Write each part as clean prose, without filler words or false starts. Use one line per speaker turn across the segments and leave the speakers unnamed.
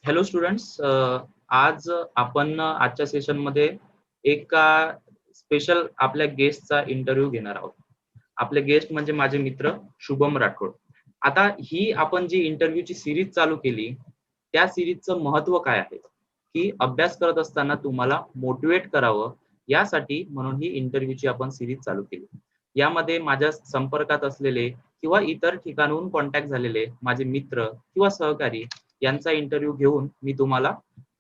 Hello students, आज आपण आजच्या सेशनमध्ये एका स्पेशल आपल्या गेस्टचा इंटरव्ह्यू घेणार आहोत. आपले गेस्ट म्हणजे माझे मित्र शुभम राठोड. आता ही आपण जी इंटरव्ह्यूची सिरीज चालू केली, त्या सिरीजचं महत्व काय आहे, की अभ्यास करत असताना तुम्हाला मोटिवेट करावं यासाठी म्हणून ही इंटरव्ह्यूची आपण सिरीज चालू केली. यामध्ये माझ्या संपर्कात असलेले किंवा इतर ठिकाणून कॉन्टॅक्ट झालेले माझे मित्र किंवा सहकारी यांचा इंटरव्ह्यू घेऊन मी तुम्हाला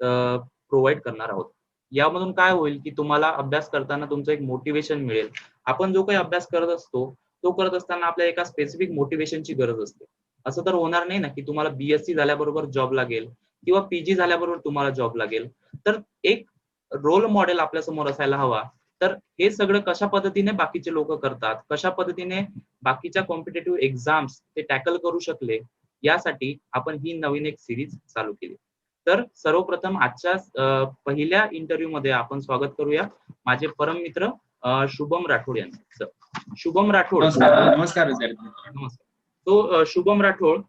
प्रोव्हाइड करणार आहोत. यामधून काय होईल, की तुम्हाला अभ्यास करताना तुमचं एक मोटिवेशन मिळेल. आपण जो काही अभ्यास करत असतो, तो करत असताना आपल्याला एका स्पेसिफिक मोटिवेशनची गरज असते. असं तर होणार नाही ना, की तुम्हाला BSc झाल्याबरोबर जॉब लागेल किंवा PG झाल्याबरोबर तुम्हाला जॉब लागेल. तर एक रोल मॉडेल आपल्या समोर असायला हवा. तर हे सगळं कशा पद्धतीने बाकीचे लोक करतात, कशा पद्धतीने बाकीच्या कॉम्पिटेटिव्ह एक्झाम्स ते टॅकल करू शकले, यासाठी आपण ही नवीन एक सिरीज चालू केली. तर सर्वप्रथम आजच्या पहिल्या इंटरव्ह्यू मध्ये आपण स्वागत करूया माझे परम मित्र शुभम राठोड यांचं. शुभम राठोड.
नमस्कार विद्यार्थी.
नमस्कार. तो शुभम राठोड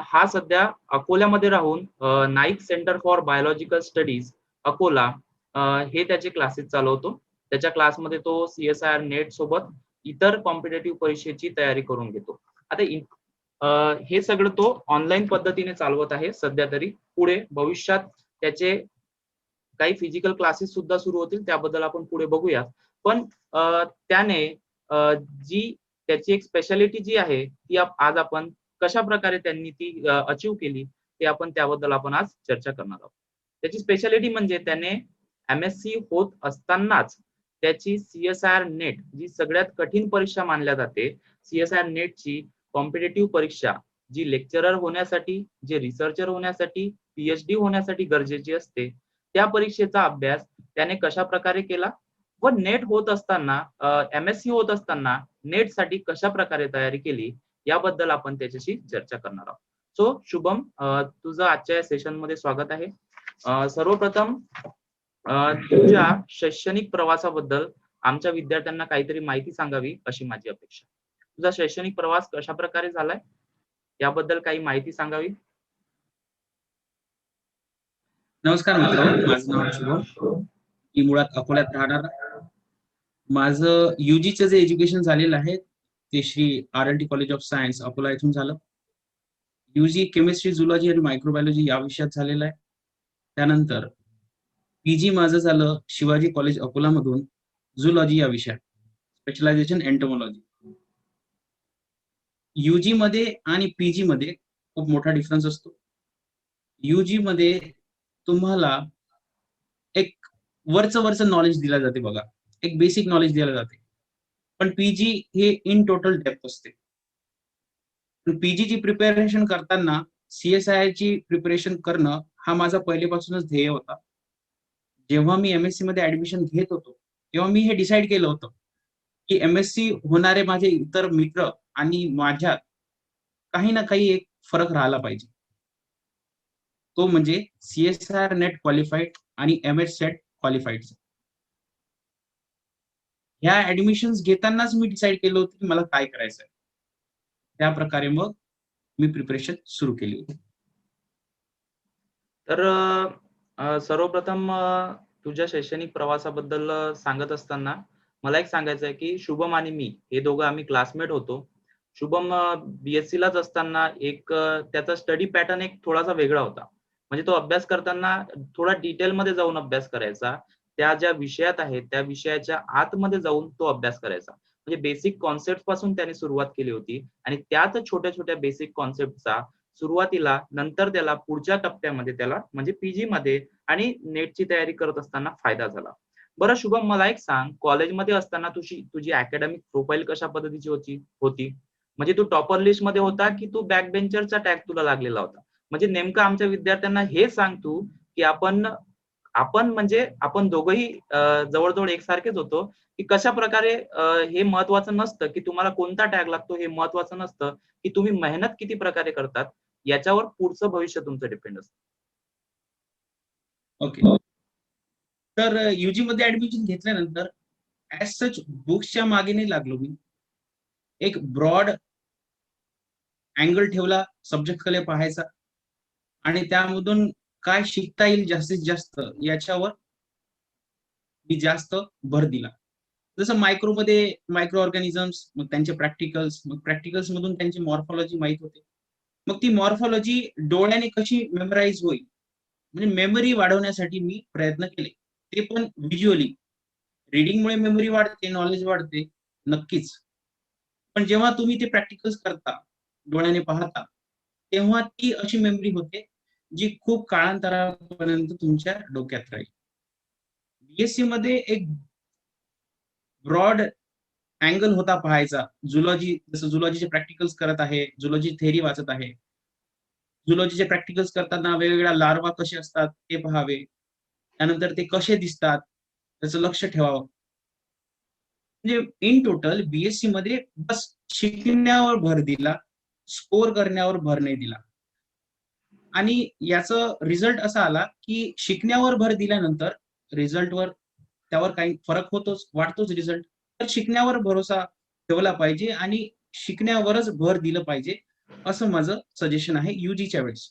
हा सध्या अकोल्यामध्ये राहून Naik centre for biological studies Akola हे त्याचे क्लासेस चालवतो. त्याच्या क्लासमध्ये तो CSIR नेट सोबत इतर कॉम्पिटेटिव्ह परीक्षेची तयारी करून घेतो. आता हे सगळं तो ऑनलाईन पद्धतीने चालवत आहे सध्या तरी. पुढे भविष्यात त्याचे काही फिजिकल क्लासेस सुद्धा सुरू होतील, त्याबद्दल आपण पुढे बघूया. पण त्याने जी त्याची एक स्पेशालिटी जी आहे ती आज आपण कशा प्रकारे त्यांनी ती अचीव केली ते आपण त्याबद्दल आपण आज चर्चा करणार आहोत. त्याची स्पेशालिटी म्हणजे त्याने MSc होत असतानाच त्याची CSIR नेट जी सगळ्यात कठीण परीक्षा मानल्या जाते, CSIR नेटची कॉम्पिटेटिव्ह परीक्षा जी लेक्चरर होण्यासाठी, जे रिसर्चर होण्यासाठी, PhD होण्यासाठी गरजेची असते, त्या परीक्षेचा अभ्यास त्याने कशा प्रकारे केला व नेट होत असताना MSc होत असताना नेट साठी कशा प्रकारे तयारी केली याबद्दल आपण त्याच्याशी चर्चा करणार आहोत. सो शुभम, तुझं आजच्या सेशन मध्ये स्वागत आहे. सर्वप्रथम तुझ्या शैक्षणिक प्रवासाबद्दल आमच्या विद्यार्थ्यांना काहीतरी माहिती सांगावी अशी माझी अपेक्षा. तुझा शैक्षणिक प्रवास कशा प्रकारे झालाय याबद्दल काही माहिती सांगावी.
नमस्कार मित्र, माझं नाव शुभम. मी मुळात अकोल्यात राहणार. माझं UGचं जे एज्युकेशन झालेलं आहे ते Shri RLT college of science Akola इथून झालं. UG केमिस्ट्री, झुलॉजी आणि मायक्रोबायोलॉजी या विषयात झालेलं आहे. त्यानंतर PG माझं झालं शिवाजी कॉलेज अकोला मधून झुलॉजी या विषयात, स्पेशलायझेशन एंटोमॉलॉजी. UG मध्ये आणि PG मध्ये खूप मोठा डिफरन्स असतो. UG मध्ये तुम्हाला एक वरचं नॉलेज दिलं जाते बघा, एक बेसिक नॉलेज दिलं जाते. पण PG हे इन टोटल डेप्थ असते. PG ची प्रिपरेशन करताना CSIR ची प्रिपरेशन करणं हा माझा पहिलेपासूनच ध्येय होता. जेव्हा मी MSc मध्ये ऍडमिशन घेत होतो तेव्हा मी हे डिसाईड केलं होतं की MSc होणारे माझे इतर मित्र आणि माझ्यात काही ना काही एक फरक राहिला पाहिजे. तो म्हणजे CSIR नेट क्वालिफाईड आणि MS सेट क्वालिफाईड. ह्या ऍडमिशन्स घेतानाच मी डिसाईड केलं होतं की मला काय करायचंय. त्या प्रकारे मग मी प्रिपरेशन सुरू केली होती.
तर सर्वप्रथम तुझ्या शैक्षणिक प्रवासाबद्दल सांगत असताना मला एक सांगायचं आहे की शुभम आणि मी हे दोघं आम्ही क्लासमेट होतो. शुभम BSc लाच असताना एक त्याचा स्टडी पॅटर्न एक थोडासा वेगळा होता. म्हणजे तो अभ्यास करताना थोडा डिटेलमध्ये जाऊन अभ्यास करायचा. त्या ज्या विषयात आहेत त्या विषयाच्या आतमध्ये जाऊन तो अभ्यास करायचा. म्हणजे बेसिक कॉन्सेप्ट पासून त्याने सुरुवात केली होती आणि त्याच छोट्या छोट्या बेसिक कॉन्सेप्टचा सुरुवातीला नंतर त्याला पुढच्या टप्प्यामध्ये त्याला म्हणजे PG मध्ये आणि नेटची तयारी करत असताना फायदा झाला. बरं शुभम, मला एक सांग, कॉलेजमध्ये असताना तुझी अकॅडमिक प्रोफाईल कशा पद्धतीची होती? म्हणजे तू टॉपर लिस्ट मध्ये होता की तू बॅक बेंचरचा टॅग तुला लागलेला होता? म्हणजे नेमकं आमच्या विद्यार्थ्यांना हे सांग तू की आपण आपण म्हणजे आपण दोघंही जवळजवळ एकसारखेच होतो, की कशा प्रकारे हे महत्वाचं नसतं की तुम्हाला कोणता टॅग लागतो, हे महत्वाचं नसतं की तुम्ही मेहनत किती प्रकारे करतात, याच्यावर पुढचं भविष्य तुमचं डिपेंड असतं.
ओके. तर UG मध्ये ऍडमिशन घेतल्यानंतर ऍज सच बुक्सच्या मागे नाही लागलो मी. एक ब्रॉड अँगल ठेवला सब्जेक्टकडे पाहायचा आणि त्यामधून काय शिकता येईल जास्तीत जास्त याच्यावर मी जास्त भर दिला. जसं मायक्रोमध्ये मायक्रो ऑर्गॅनिझम्स, मग त्यांचे प्रॅक्टिकल्स, मग प्रॅक्टिकल्स मधून त्यांची मॉर्फॉलॉजी माहित होते. मग ती मॉर्फॉलॉजी डोळ्याने कशी मेमराईज होईल, म्हणजे मेमरी वाढवण्यासाठी मी प्रयत्न केले, ते पण व्हिज्युअली. रीडिंगमुळे मेमरी वाढते, नॉलेज वाढते, नक्कीच. पण जेव्हा तुम्ही ते प्रॅक्टिकल्स करता, डोळ्याने पाहता, तेव्हा ती अशी मेमरी होते जी खूप काळांतरापर्यंत तुमच्या डोक्यात राहील. बीएससी मध्ये एक ब्रॉड अँगल होता पाहायचा. झुलॉजी, जसं झुलॉजीचे प्रॅक्टिकल्स करत आहे, झुलॉजी थेरी वाचत आहे, झुलॉजीचे प्रॅक्टिकल्स करताना वेगवेगळ्या लार्वा कसे असतात ते पहावे, त्यानंतर ते कसे दिसतात त्याचं लक्ष ठेवावं. म्हणजे इन टोटल बीएससी मध्ये बस शिकण्यावर भर दिला, स्कोर करण्यावर भर नाही दिला. आणि याचं रिझल्ट असा आला की शिकण्यावर भर दिल्यानंतर रिझल्टवर त्यावर काही फरक होतोच, वाटतोच रिझल्ट. तर शिकण्यावर भरोसा ठेवला पाहिजे आणि शिकण्यावरच भर दिलं पाहिजे, असं माझं सजेशन आहे युजीच्या वेळेस.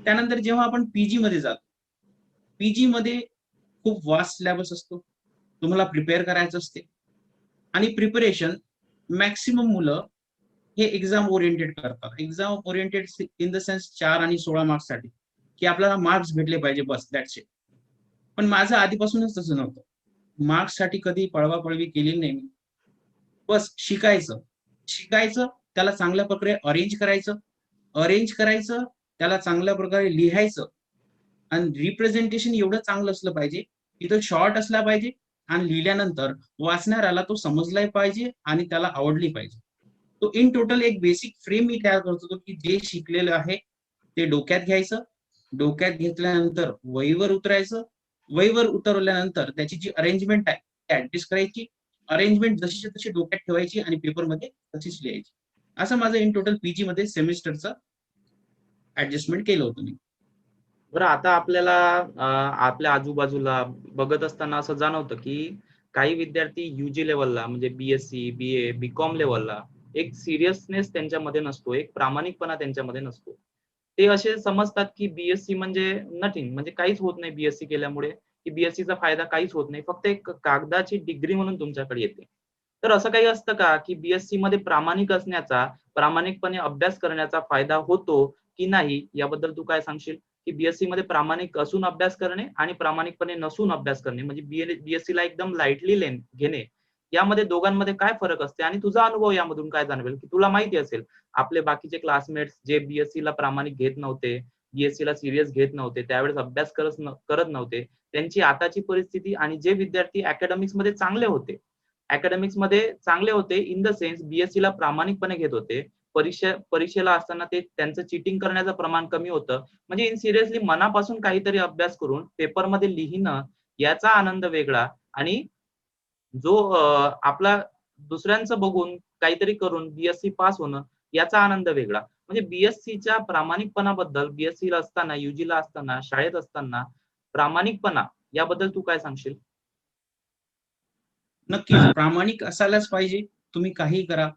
त्यानंतर जेव्हा आपण पीजी मध्ये जातो, पीजी मध्ये खूप वास्ट सिलेबस असतो, तुम्हाला प्रिपेअर करायचं असते. आणि प्रिपरेशन मॅक्सिमम मुलं हे एक्झाम ओरिएंटेड करतात. Exam oriented in the sense 4 आणि 16 मार्क्स साठी, की आपल्याला मार्क्स भेटले पाहिजे, बस दॅट्स इट. पण माझं आधीपासूनच तसं नव्हतं. मार्क्स साठी कधी पळवापळवी केलेली नाही मी. बस शिकायचं, शिकायचं, त्याला चांगल्या प्रकारे अरेंज करायचं, अरेंज करायचं, त्याला चांगल्या प्रकारे लिहायचं. आणि रिप्रेझेंटेशन एवढं चांगलं असलं पाहिजे की तो शॉर्ट असला पाहिजे आणि लिहिल्यानंतर वाचणाऱ्याला तो समजलाही पाहिजे आणि त्याला आवडली पाहिजे. तो इन टोटल एक बेसिक फ्रेम मी तयार करत होतो की जे शिकलेलं आहे ते डोक्यात घ्यायचं, डोक्यात घेतल्यानंतर वहीवर उतरायचं, वहीवर उतरवल्यानंतर त्याची जी अरेंजमेंट आहे ती ऍडजस्ट करायची, अरेंजमेंट जशी तशी डोक्यात ठेवायची आणि पेपरमध्ये तशीच लिहायची. असं माझं इन टोटल पीजी मध्ये सेमिस्टरचं ऍडजस्टमेंट केलं होतं मी.
बरं, आता आपल्याला आपल्या आजूबाजूला बघत असताना असं जाणवतं की काही विद्यार्थी युजी लेवलला म्हणजे बीएससी, बीए, बीकॉम लेवलला एक सिरियसनेस त्यांच्यामध्ये नसतो, एक प्रामाणिकपणा त्यांच्यामध्ये नसतो. ते असे समजतात की बीएससी म्हणजे नथिंग, म्हणजे काहीच होत नाही बीएससी केल्यामुळे, की बीएससीचा फायदा काहीच होत नाही, फक्त एक कागदाची डिग्री म्हणून तुमच्याकडे येते. तर असं काही असतं का की बीएससी मध्ये प्रामाणिक असण्याचा, प्रामाणिकपणे अभ्यास करण्याचा फायदा होतो की नाही, याबद्दल तू काय सांगशील? की बीएससी मध्ये प्रामाणिक असून अभ्यास करणे आणि प्रामाणिकपणे नसून अभ्यास करणे, म्हणजे बीएससी ला एकदम लाईटली घेणे, यामध्ये दोघांमध्ये काय फरक असते आणि तुझा अनुभव यामधून काय जाणवेल? की तुला माहिती असेल आपले बाकीचे क्लासमेट्स जे बीएससी ला प्रामाणिक घेत नव्हते, बीएससी ला सिरियस घेत नव्हते, त्यावेळेस अभ्यास करत नव्हते, त्यांची आताची परिस्थिती, आणि जे विद्यार्थी अकॅडमिक्स मध्ये चांगले होते, इन द सेन्स बीएससी ला प्रामाणिकपणे घेत होते, परीक्षेला असताना ते त्यांचं चिटिंग करण्याचं प्रमाण कमी होतं, म्हणजे इन सिरियसली मनापासून काहीतरी अभ्यास करून पेपरमध्ये लिहिणं, याचा आनंद वेगळा, आणि जो आपला दुसऱ्यांचं बघून काहीतरी करून बीएससी पास होणं, याचा आनंद वेगळा. म्हणजे बीएससीच्या प्रामाणिकपणाबद्दल, बीएससी ला असताना, युजी ला असताना, शाळेत असताना प्रामाणिकपणा याबद्दल तू काय सांगशील?
नक्कीच प्रामाणिक असायलाच पाहिजे. तुम्ही काही करा,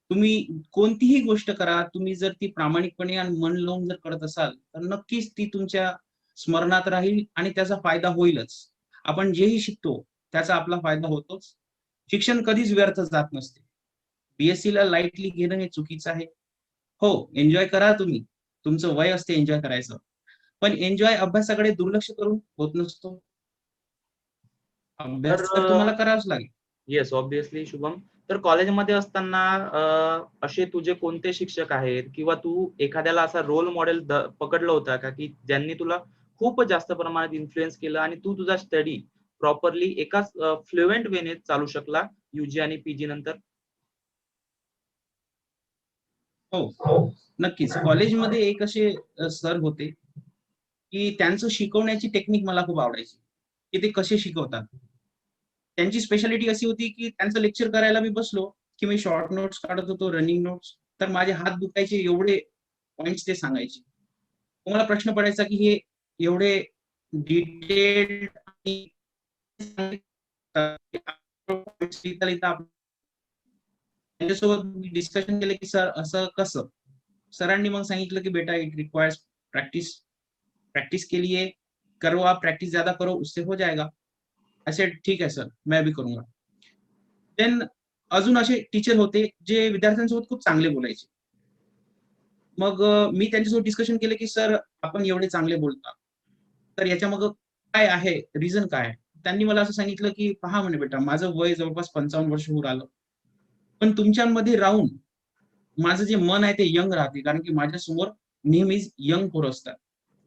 तुम्ही कोणतीही गोष्ट करा, तुम्ही जर ती प्रामाणिकपणे आणि मन लावून जर करत असाल तर नक्कीच ती तुमच्या स्मरणात राहील आणि त्याचा फायदा होईलच. आपण जेही शिकतो त्याचा आपला फायदा होतोच. शिक्षण कधीच व्यर्थ जात नसते. बीएससी ला लाईटली घेणं हे चुकीचं आहे. हो, एन्जॉय करा तुम्ही, तुमचं वय असते एन्जॉय करायचं, पण एन्जॉय अभ्यासाकडे दुर्लक्ष करून होत नसतो.
तर
अभ्यास तर तुम्हाला करावाच लागेल.
Yes, obviously Shubham. तर कॉलेजमध्ये असताना असे तुझे कोणते शिक्षक आहेत, किंवा तू एखाद्याला असा रोल मॉडेल पकडलं होता का की ज्यांनी तुला खूप जास्त प्रमाणात इन्फ्लुएन्स केलं आणि तू तुझा स्टडी प्रॉपरली एका फ्लुएंट वेने चालू शकला युजी आणि पीजी नंतर?
हो, नक्कीच. कॉलेजमध्ये एक असे सर होते की त्यांचं शिकवण्याची टेक्निक मला खूप आवडायची, की ते कसे शिकवतात. त्यांची स्पेशालिटी अशी होती की त्यांचं लेक्चर करायला मी बसलो की मी शॉर्ट नोट्स काढत होतो, रनिंग नोट्स, तर माझे हात दुखायचे, एवढे पॉइंट्स ते सांगायचे. मला प्रश्न पडायचा की हे एवढे डिटेल्ड आणि त्यांच्यासोबत डिस्कशन केलं की सर असं कसं. सरांनी मग सांगितलं की बेटा इट रिक्वायर्स प्रॅक्टिस. प्रैक्टिस के लिए करो, आप प्रैक्टिस ज्यादा करो, उससे हो जाएगा. ऐसे ठीक आहे सर, मैं भी करूंगा. देन अजून असे टीचर होते जे विद्यार्थ्यांसोबत खूप चांगले बोलायचे. मग मी त्यांच्यासोबत डिस्कशन केलं की सर आपण एवढे चांगले बोलता, तर याच्या मग काय आहे, रिझन काय आहे? त्यांनी मला असं सांगितलं की पहा म्हणे बेटा, माझं वय जवळपास 55 वर्ष होऊन आलं, पण तुमच्यामध्ये राहून माझं जे मन आहे ते यंग राहते, कारण की माझ्या समोर नेहमीच यंग पोरं असतात.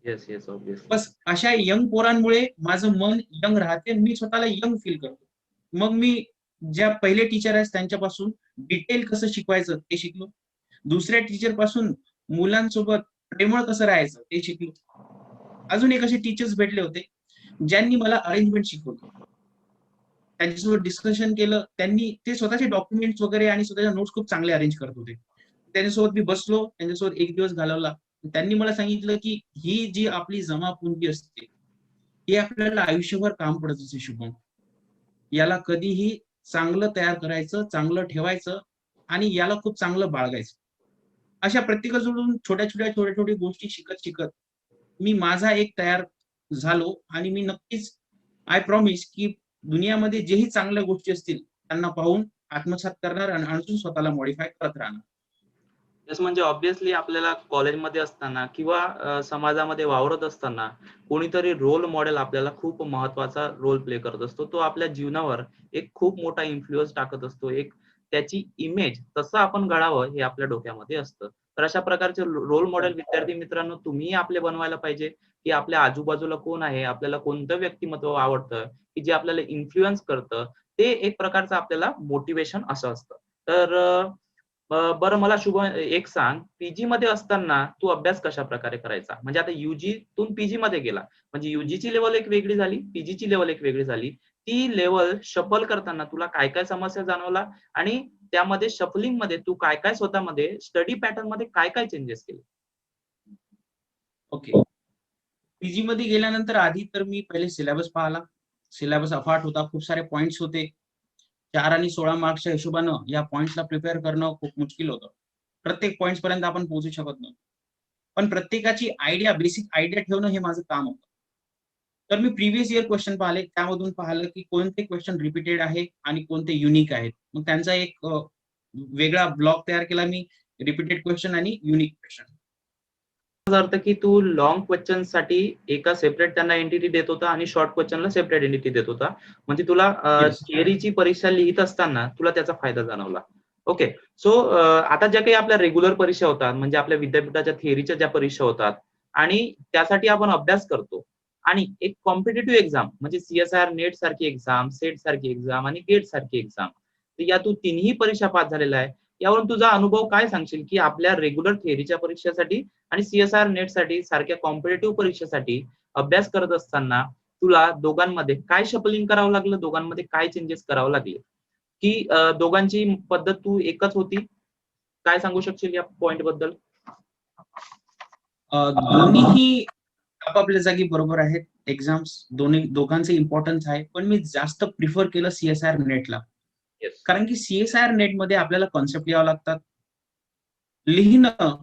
Yes yes obviously.
बस अशा यंग पोरांमुळे माझं मन यंग राहते आणि मी स्वतःला यंग फील करतो. मग मी ज्या पहिले टीचर आहेत त्यांच्यापासून डिटेल कसं शिकवायचं ते शिकलो. दुसऱ्या टीचर पासून मुलांसोबत प्रेमळ कसं राहायचं ते शिकलो. अजून एक असे टीचर्स भेटले होते ज्यांनी मला अरेंजमेंट शिकवलं. त्यांच्यासोबत डिस्कशन केलं. त्यांनी ते स्वतःचे डॉक्युमेंट्स वगैरे आणि स्वतःच्या नोट्स खूप चांगले अरेंज करत होते. त्यांच्यासोबत मी बसलो, त्यांच्यासोबत एक दिवस घालवला. त्यांनी मला सांगितलं की ही जी आपली जमापुंजी असते, ही आपल्याला आयुष्यभर काम पडत असते शुभम. याला कधीही चांगलं तयार करायचं, चांगलं ठेवायचं आणि याला खूप चांगलं बाळगायचं. अशा प्रत्येकाजवळून छोट्या छोट्या गोष्टी शिकत शिकत मी माझा एक तयार झालो आणि मी नक्कीच आय प्रॉमिस की दुनियामध्ये जेही चांगल्या गोष्टी असतील त्यांना पाहून आत्मसात करणार आणि अजून स्वतःला मॉडिफाय करत राहणार.
येस, म्हणजे ऑब्विसली आपल्याला कॉलेजमध्ये असताना किंवा समाजामध्ये वावरत असताना कोणीतरी रोल मॉडेल आपल्याला खूप महत्वाचा रोल प्ले करत असतो. तो आपल्या जीवनावर एक खूप मोठा इन्फ्लुअन्स टाकत असतो. एक त्याची इमेज तसं आपण घडावं हे आपल्या डोक्यामध्ये असतं. तर अशा प्रकारचे रोल मॉडेल विद्यार्थी मित्रांनो तुम्ही आपले बनवायला पाहिजे, की आपल्या आजूबाजूला कोण आहे, आपल्याला कोणतं व्यक्तिमत्व आवडतं, की जे आपल्याला इन्फ्लुअन्स करतं, ते एक प्रकारचं आपल्याला मोटिवेशन असं असतं. तर बरं मला शुभ एक सांग, पीजी मध्ये असताना तू अभ्यास कशा प्रकारे करायचा? म्हणजे आता युजी तून पीजी मध्ये गेला, म्हणजे युजीची लेवल एक वेगळी झाली, पीजीची लेवल एक वेगळी झाली. ती लेवल शफल करताना तुला काय काय समस्या जाणवला आणि त्यामध्ये शफलिंग मध्ये तू काय काय स्वतःमध्ये स्टडी पॅटर्न मध्ये काय काय चेंजेस केले?
ओके. पीजी मध्ये गेल्यानंतर आधी तर मी पहिले सिलेबस पाहिला. सिलेबस अफाट होता, खूप सारे पॉइंट्स होते. 4 आणि 16 मार्क्सच्या हिशोबानं या पॉइंट्सला प्रिपेअर करणं खूप मुश्किल होतं. प्रत्येक पॉइंट्स पर्यंत आपण पोहोचू शकत नव्हतो. पण प्रत्येकाची आयडिया, बेसिक आयडिया ठेवणं हे माझं काम होतं. तर मी प्रिव्हियस इयर क्वेश्चन पाहिले, त्यामधून पाहिलं की कोणते क्वेश्चन रिपीटेड आहे आणि कोणते युनिक आहेत. मग त्यांचा एक वेगळा ब्लॉक तयार केला मी, रिपीटेड क्वेश्चन आणि युनिक क्वेश्चन.
माझा अर्थ की तू लॉंग क्वेश्चन साठी एका सेपरेट त्यांना एंटिटी देत होता आणि शॉर्ट क्वेश्चनला सेपरेट एंटिटी देत होता. म्हणजे तुला
येस.
थिअरीची परीक्षा लिहित असताना तुला त्याचा फायदा जाणवला. ओके. सो आता ज्या काही आपल्या रेग्युलर परीक्षा होतात, म्हणजे आपल्या विद्यापीठाच्या थिअरीच्या ज्या परीक्षा होतात आणि त्यासाठी आपण अभ्यास करतो आणि एक कॉम्पिटिटिव्ह एक्झाम म्हणजे सीएसआर नेट सारखी एक्झाम, सेट सारखी एक्झाम आणि गेट सारखी एक्झाम, तर या तू तिन्ही परीक्षा पास झालेला आहे. यावरून तुझा अनुभव काय सांगशील की आपल्या रेग्युलर थिअरीच्या परीक्षेसाठी आणि सीएसआर नेट साठी सारख्या कॉम्पिटेटिव्ह परीक्षेसाठी अभ्यास करत असताना तुला दोघांमध्ये काय शफलिंग करावं लागलं, दोघांमध्ये काय चेंजेस करावं लागले, की दोघांची पद्धत तू एकच होती? काय सांगू शकशील या पॉइंट बद्दल?
दोन्हीही आपापल्या जागी बरोबर आहेत. एक्झाम्स दोघांचे इम्पॉर्टन्स आहे, पण मी जास्त प्रिफर केलं सीएसआर नेटला.
येस.
कारण की सीएसआर नेट मध्ये आपल्याला कॉन्सेप्ट यावं लागतात. लिहिणं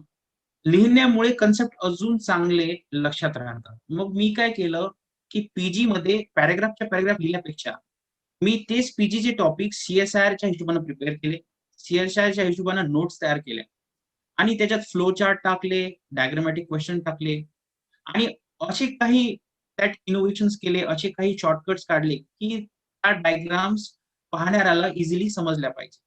लिहिण्यामुळे कन्सेप्ट अजून चांगले लक्षात राहतात. मग मी काय केलं की पीजी मध्ये पॅराग्राफच्या पॅराग्राफ लिहिण्यापेक्षा मी तेच पीजीचे टॉपिक सीएसआरच्या हिशोबाने प्रिपेअर केले. सीएसआरच्या हिशोबाने नोट्स तयार केल्या आणि त्याच्यात फ्लो चार्ट टाकले, डायग्रामॅटिक क्वेश्चन टाकले आणि असे काही त्यात इनोव्हेशन्स केले, असे काही शॉर्टकट्स काढले की त्या डायग्राम्स पाहणाऱ्याला इझिली समजल्या पाहिजे.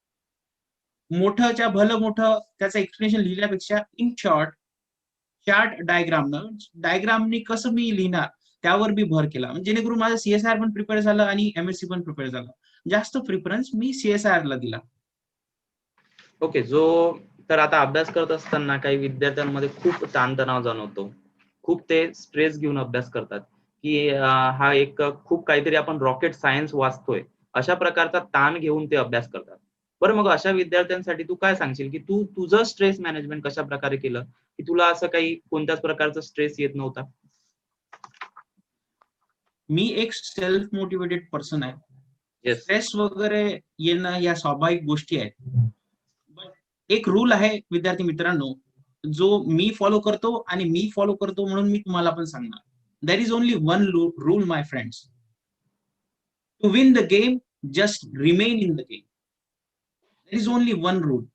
मोठंच्या भलं मोठं त्याचं एक्सप्लेनेशन लिहिल्यापेक्षा इन शॉर्ट चार्ट डायग्रामनी कसं मी लिहिणार त्यावर मी भर केला. म्हणजे जेणेकरून माझं सीएसआर पण प्रिपेअर झालं आणि एमएससी पण प्रिपेअर झालं. जास्त प्रिफरन्स मी सीएसआर ला दिला.
ओके. तर आता अभ्यास करत असताना काही विद्यार्थ्यांमध्ये खूप ताणतणाव जाणवतो. खूप ते स्ट्रेस घेऊन अभ्यास करतात, की हा एक खूप काहीतरी आपण रॉकेट सायन्स वाचतोय, अशा प्रकारचा ताण घेऊन ते अभ्यास करतात. बरं मग अशा विद्यार्थ्यांसाठी तू काय सांगशील, की तू तुझं स्ट्रेस मॅनेजमेंट कशा प्रकारे केलं, की तुला असं काही कोणत्याच प्रकारचा स्ट्रेस येत नव्हता?
मी एक सेल्फ मोटिवेटेड पर्सन आहे.
येस.
स्ट्रेस वगैरे येणं या स्वाभाविक गोष्टी आहेत. एक रूल आहे विद्यार्थी मित्रांनो, जो मी फॉलो करतो आणि मी फॉलो करतो म्हणून मी तुम्हाला पण सांगणार. There is only one rule my friends, to win the game just remain in the game. There is only one rule.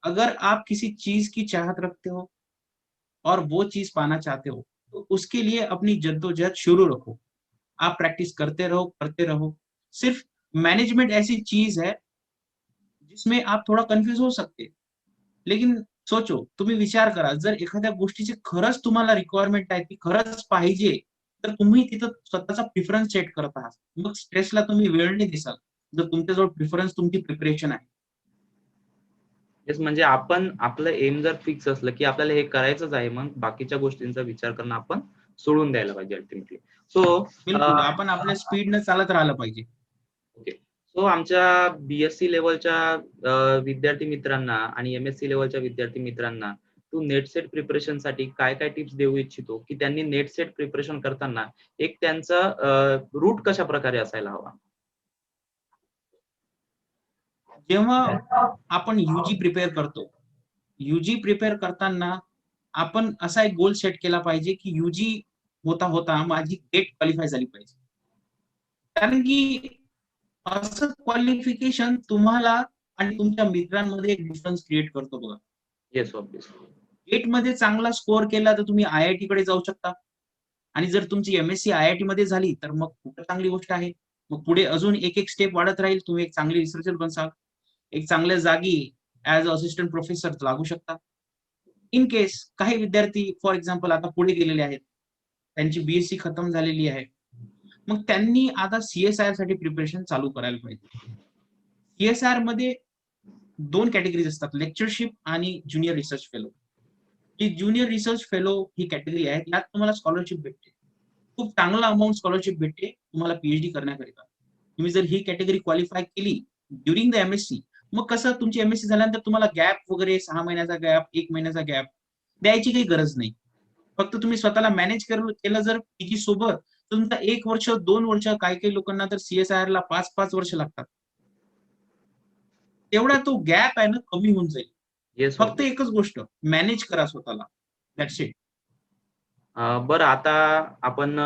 अगर आप किसी चीज की चाहत रखते हो और वो चीज पाना चाहते हो तो उसके लिए अपनी जद्दोजहद शुरू रखो. आप प्रैक्टिस करते रहो करते रहो. सिर्फ मैनेजमेंट ऐसी चीज है जिसमें आप थोडा कन्फ्युज होऊ शकते. लेकिन सोचो, तुम्ही विचार करा, जर एखाद्या गोष्टीची खरंच तुम्हाला रिक्वायरमेंट आहे, ती खरंच पाहिजे, तर तुम्ही तिथं स्वतःचा प्रिफरन्स सेट करत आहात. मग स्ट्रेसला तुम्ही वेळ नाही देसाल, जर तुमच्याजवळ प्रिफरन्स तुमची प्रिपरेशन आहे.
येस, म्हणजे आपण आपलं एम जर फिक्स असलं की आपल्याला हे करायचंच आहे, मग बाकीच्या गोष्टींचा विचार करणं आपण सोडून द्यायला पाहिजे अल्टिमेटली. सो
बिलकुल, आपण आपल्या स्पीडने चालत राहिलं पाहिजे.
ओके. सो आमच्या बीएससी लेवलच्या विद्यार्थी मित्रांना आणि एमएससी लेवलच्या विद्यार्थी मित्रांना तू नेट सेट प्रिपरेशन साठी काय काय टिप्स देऊ इच्छितो, की त्यांनी नेट सेट प्रिपरेशन करताना एक त्यांचा रूट कशा प्रकारे असायला हवा?
जेव्हा आपण युजी प्रिपेअर करतो, युजी प्रिपेअर करताना आपण असा एक गोल सेट केला पाहिजे की युजी होता होता माझी गेट क्वालिफाय झाली पाहिजे. कारण की असं क्वालिफिकेशन तुम्हाला आणि तुमच्या मित्रांमध्ये एक डिफरन्स क्रिएट करतो बघा.
Yes, obviously.
गेट मध्ये चांगला स्कोअर केला तर तुम्ही आयआयटी कडे जाऊ शकता, आणि जर तुमची एमएससी आयआयटी मध्ये झाली तर मग खूप चांगली गोष्ट आहे. मग पुढे अजून एक एक स्टेप वाढत राहील, तुम्ही एक चांगली रिसर्चर बनसाल, एक चांगल्या जागी ऍज असिस्टंट प्रोफेसर लागू शकता. इन केस काही विद्यार्थी फॉर एक्झाम्पल आता पुढे गेलेले आहेत, त्यांची बीएससी खतम झालेली आहे, मग त्यांनी आता सीएसआर साठी प्रिपरेशन चालू करायला पाहिजे. सीएसआर मध्ये 2 कॅटेगरीज असतात, लेक्चरशिप आणि junior research fellow. G junior research fellow ही कॅटेगरी आहे, त्यात तुम्हाला स्कॉलरशिप भेटते, खूप चांगला अमाऊंट स्कॉलरशिप भेटते तुम्हाला पीएचडी करण्याकरिता. तुम्ही जर ही कॅटेगरी क्वालिफाय केली ड्युरिंग द एमएससी, मग कसं तुमची एमएससी झाल्यानंतर तुम्हाला गॅप वगैरे 6 महिन्याचा गॅप, 1 महिन्याचा गॅप द्यायची काही गरज नाही. फक्त तुम्ही स्वतःला मॅनेज केलं जर पीजी सोबत, तुमचा 1 वर्ष 2 वर्ष, काही काही लोकांना तर सीएसआर ला 5-5 वर्ष लागतात. तेवढा तो गॅप आहे ना कमी होऊन जाईल.
येस,
फक्त एकच गोष्ट, मॅनेज करा स्वतःला, दॅट्स इट.
बरं, आता आपण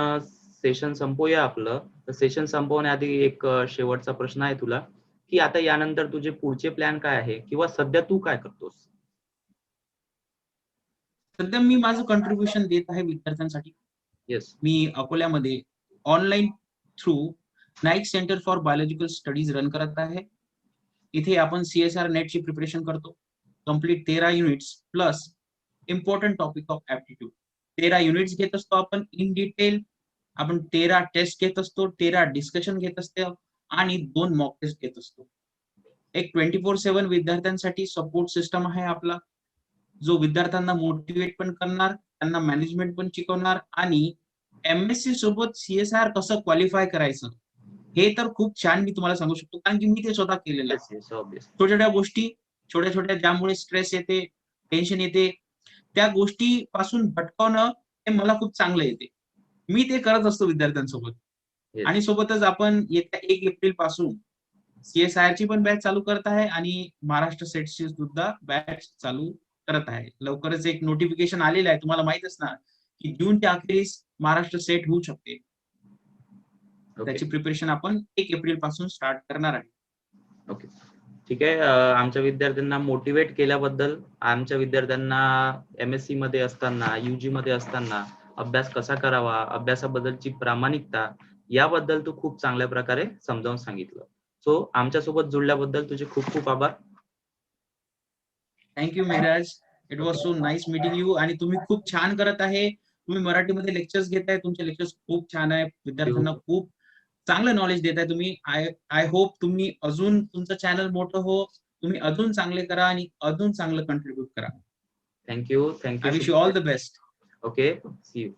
सेशन संपवूया आपलं. तर सेशन संपवण्याआधी एक शेवटचा प्रश्न आहे तुला, की आता यानंतर तुझे पुढचे प्लॅन काय आहे किंवा सध्या तू काय करतोस?
सध्या मी माझं कॉन्ट्रीब्युशन देत आहे विद्यार्थ्यांसाठी.
येस.
मी अकोल्यामध्ये online through Naik centre for biological studies run करत आहे. इथे आपण सीएसआर नेटची प्रिपरेशन करतो. Complete 13 units plus important topic of aptitude. 13 units घेत असतो आपण इन डिटेल. आपण 13 टेस्ट घेत असतो, 13 डिस्कशन घेत असतो आणि 2 मॉक टेस्ट घेत असतो. एक 24/7 विद्यार्थ्यांसाठी सपोर्ट सिस्टम आहे आपला, जो विद्यार्थ्यांना मोटिवेट पण करणार, त्यांना मॅनेजमेंट पण शिकवणार, आणि एमएससी सोबत सीएसआर कसं क्वालिफाय करायचं हे तर खूप छान मी तुम्हाला सांगू शकतो, कारण की मी ते स्वतः केलेलं आहे.
Yes, obviously.
छोट्या छोट्या गोष्टी, छोट्या छोट्या ज्यामुळे स्ट्रेस येते, टेन्शन येते, त्या गोष्टी पासून भटकवणं हे मला खूप चांगलं येते. मी ते करत असतो विद्यार्थ्यांसोबत. आणि सोबतच आपण येत्या 1 एप्रिल पासून सीएसआर ची पण बॅच चालू करत आहे आणि महाराष्ट्र सेटची सुद्धा बॅच चालू करत आहे. लवकरच एक नोटिफिकेशन आलेलं आहे, तुम्हाला माहित असणार की जूनच्या अखेरीस महाराष्ट्र सेट होऊ शकते. त्याची प्रिपरेशन आपण 1 एप्रिल पासून स्टार्ट करणार आहे.
ओके, ठीक आहे. आमच्या विद्यार्थ्यांना मोटिवेट केल्याबद्दल, आमच्या विद्यार्थ्यांना एमएससी मध्ये असताना, युजी मध्ये असताना अभ्यास कसा करावा, अभ्यासाबद्दलची प्रामाणिकता, याबद्दल तू खूप चांगल्या प्रकारे समजावून सांगितलं. सो आमच्यासोबत जुळल्याबद्दल तुझे खूप खूप आभार.
Thank you Mehraj, it was so nice meeting you. आणि तुम्ही खूप छान करत आहे, तुम्ही मराठीमध्ये लेक्चर्स घेताय, तुमचे लेक्चर्स खूप छान आहे, विद्यार्थ्यांना खूप चांगलं नॉलेज देताय तुम्ही. आय होप तुम्ही अजून तुमचं चॅनल मोठं हो, तुम्ही अजून चांगले करा आणि अजून चांगलं कॉन्ट्रीब्यूट करा.
Thank you.
I wish you all the best.
Okay, see you.